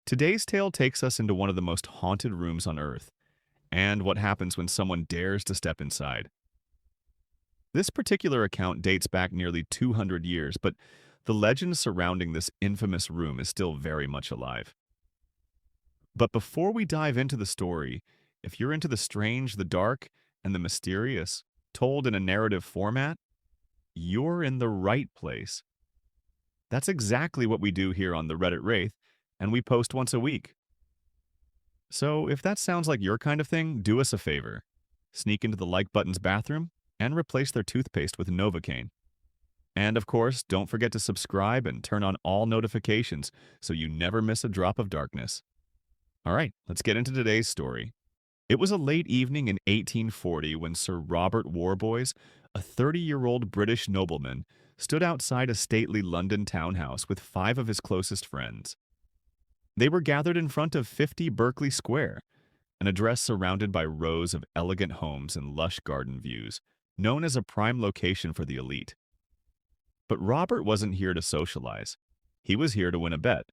Today's tale takes us into one of the most haunted rooms on Earth, and what happens when someone dares to step inside. This particular account dates back nearly 200 years, but the legend surrounding this infamous room is still very much alive. But before we dive into the story, if you're into the strange, the dark, and the mysterious, told in a narrative format, you're in the right place. That's exactly what we do here on the Reddit Wraith, and we post once a week. So if that sounds like your kind of thing, do us a favor. Sneak into the like button's bathroom and replace their toothpaste with Novocaine. And of course, don't forget to subscribe and turn on all notifications so you never miss a drop of darkness. All right, let's get into today's story. It was a late evening in 1840 when Sir Robert Warboys, a 30-year-old British nobleman, stood outside a stately London townhouse with five of his closest friends. They were gathered in front of 50 Berkeley Square, an address surrounded by rows of elegant homes and lush garden views, known as a prime location for the elite. But Robert wasn't here to socialize. He was here to win a bet.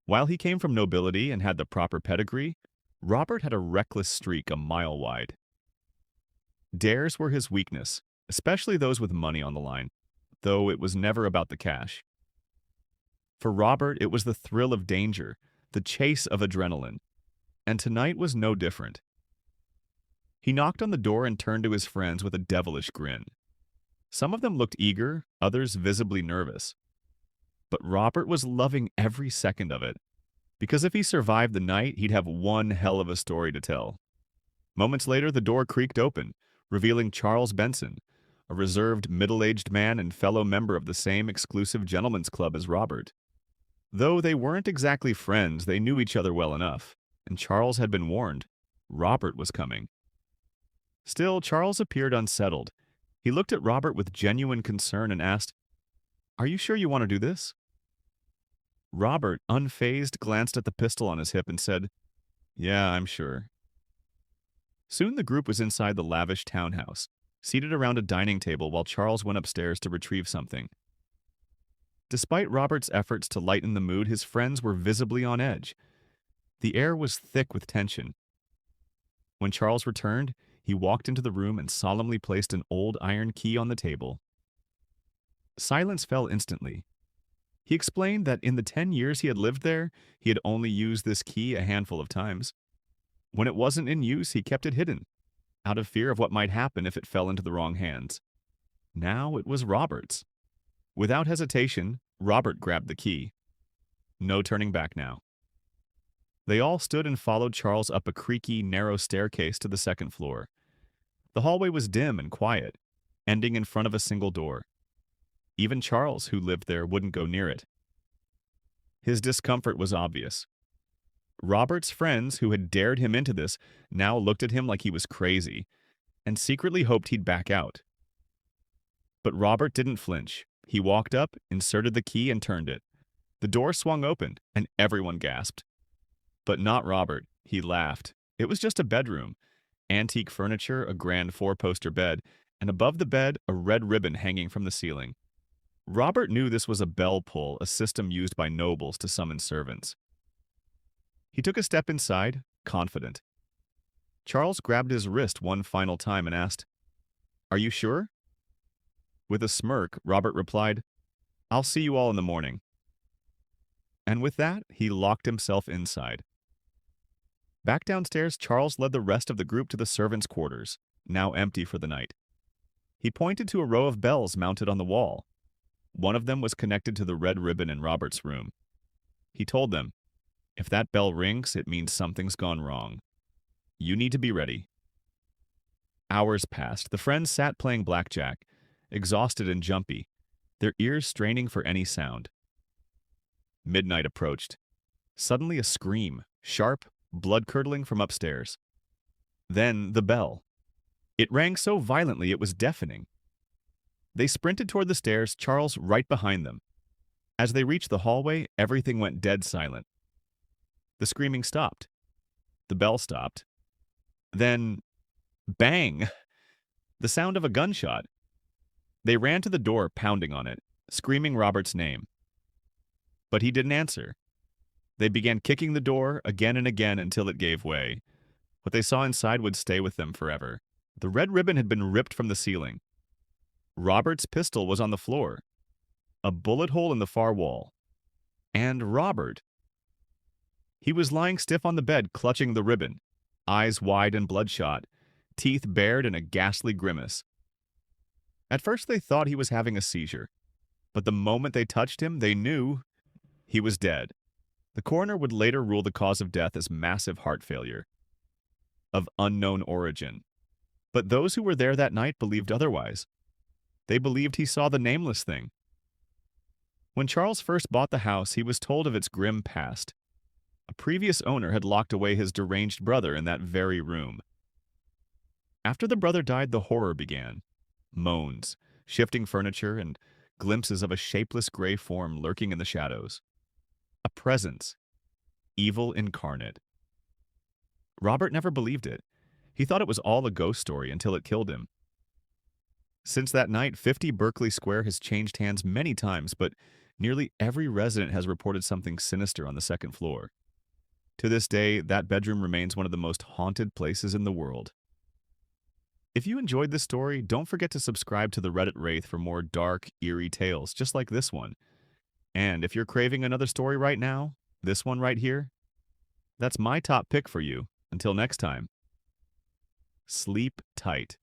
While he came from nobility and had the proper pedigree, Robert had a reckless streak a mile wide. Dares were his weakness, especially those with money on the line, though it was never about the cash. For Robert, it was the thrill of danger, the chase of adrenaline, and tonight was no different. He knocked on the door and turned to his friends with a devilish grin. Some of them looked eager, others visibly nervous. But Robert was loving every second of it, because if he survived the night, he'd have one hell of a story to tell. Moments later, the door creaked open, revealing Charles Benson, a reserved middle-aged man and fellow member of the same exclusive gentlemen's club as Robert. Though they weren't exactly friends, they knew each other well enough, and Charles had been warned. Robert was coming. Still, Charles appeared unsettled. He looked at Robert with genuine concern and asked, "Are you sure you want to do this?" Robert, unfazed, glanced at the pistol on his hip and said, "Yeah, I'm sure." Soon the group was inside the lavish townhouse, seated around a dining table while Charles went upstairs to retrieve something. Despite Robert's efforts to lighten the mood, his friends were visibly on edge. The air was thick with tension. When Charles returned, he walked into the room and solemnly placed an old iron key on the table. Silence fell instantly. He explained that in the 10 years he had lived there, he had only used this key a handful of times. When it wasn't in use, he kept it hidden, out of fear of what might happen if it fell into the wrong hands. Now it was Robert's. Without hesitation, Robert grabbed the key. No turning back now. They all stood and followed Charles up a creaky, narrow staircase to the second floor. The hallway was dim and quiet, ending in front of a single door. Even Charles, who lived there, wouldn't go near it. His discomfort was obvious. Robert's friends, who had dared him into this, now looked at him like he was crazy, and secretly hoped he'd back out. But Robert didn't flinch. He walked up, inserted the key, and turned it. The door swung open, and everyone gasped. But not Robert. He laughed. It was just a bedroom. Antique furniture, a grand four-poster bed, and above the bed, a red ribbon hanging from the ceiling. Robert knew this was a bell pull, a system used by nobles to summon servants. He took a step inside, confident. Charles grabbed his wrist one final time and asked, "Are you sure?" With a smirk, Robert replied, "I'll see you all in the morning." And with that, he locked himself inside. Back downstairs, Charles led the rest of the group to the servants' quarters, now empty for the night. He pointed to a row of bells mounted on the wall. One of them was connected to the red ribbon in Robert's room. He told them, "If that bell rings, it means something's gone wrong. You need to be ready." Hours passed. The friends sat playing blackjack, exhausted and jumpy, their ears straining for any sound. Midnight approached. Suddenly a scream, sharp, blood-curdling from upstairs. Then the bell. It rang so violently it was deafening. They sprinted toward the stairs, Charles right behind them. As they reached the hallway, everything went dead silent. The screaming stopped. The bell stopped. Then, bang! The sound of a gunshot. They ran to the door, pounding on it, screaming Robert's name. But he didn't answer. They began kicking the door again and again until it gave way. What they saw inside would stay with them forever. The red ribbon had been ripped from the ceiling. Robert's pistol was on the floor, a bullet hole in the far wall. And Robert, he was lying stiff on the bed, clutching the ribbon, eyes wide and bloodshot, teeth bared in a ghastly grimace. At first they thought he was having a seizure, but the moment they touched him, they knew he was dead. The coroner would later rule the cause of death as massive heart failure of unknown origin. But those who were there that night believed otherwise. They believed he saw the Nameless Thing. When Charles first bought the house, he was told of its grim past. A previous owner had locked away his deranged brother in that very room. After the brother died, the horror began. Moans, shifting furniture, and glimpses of a shapeless gray form lurking in the shadows. A presence. Evil incarnate. Robert never believed it. He thought it was all a ghost story until it killed him. Since that night, 50 Berkeley Square has changed hands many times, but nearly every resident has reported something sinister on the second floor. To this day, that bedroom remains one of the most haunted places in the world. If you enjoyed this story, don't forget to subscribe to the Reddit Wraith for more dark, eerie tales just like this one. And if you're craving another story right now, this one right here, that's my top pick for you. Until next time, sleep tight.